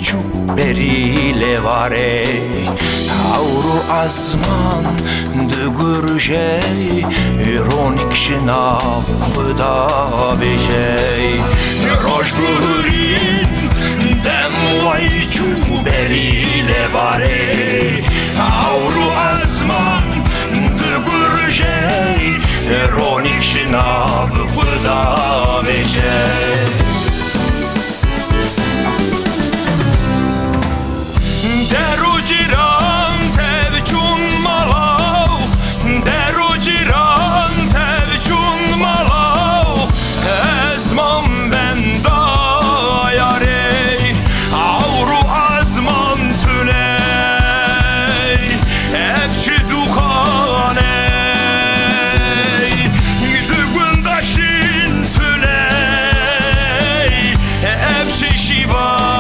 چو بری لواره هاورو ازمان دگرجه رونک شناو خدا بجه روش بورین دم وای چو بری لواره هاورو ازمان دگرجه رونک شناو خدا بجه درو جیران تب چون مالاو درو جیران تب چون مالاو ازمان بندایاره آورو ازمان تونه افچی دوخانه دگونداشین تونه افچی شیوانه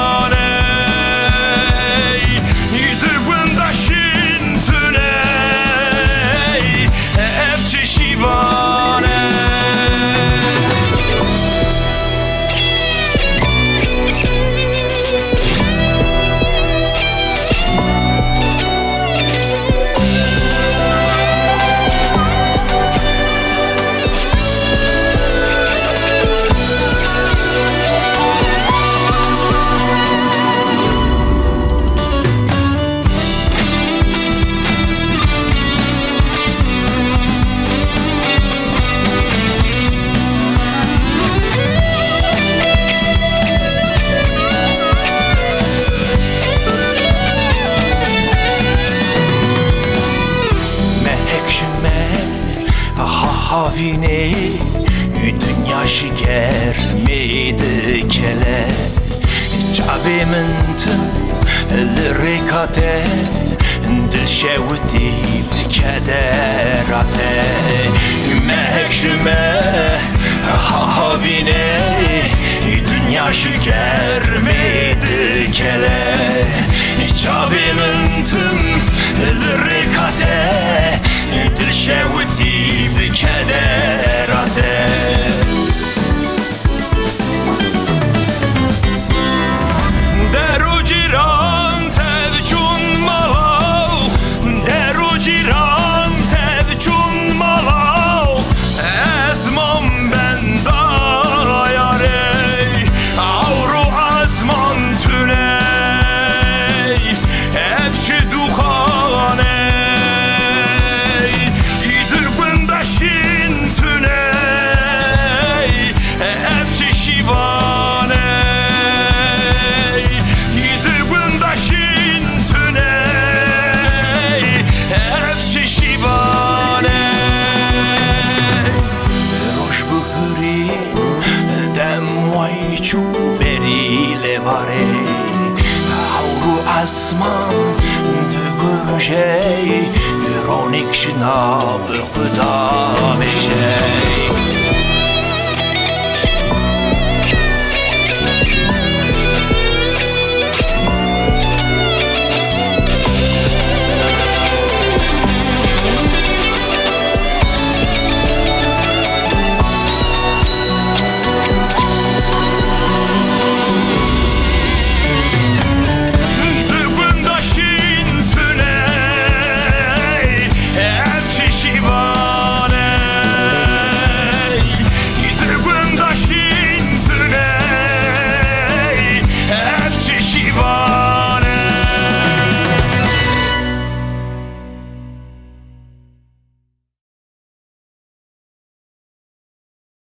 Havine dünya şiger miydi kele Cabimentın lirikate dil şevdi kederate Mehekşime havine dünya şiger miydi kele Cabimentın lirikate dil şevdi kederate Deru ciran tev çun malav Deru ciran tev çun malav Ezmam ben dayare Avru azman tüney Evçi duhane چو بری لواره هاورو ازمان دگرجه رونک شناب خدا بشه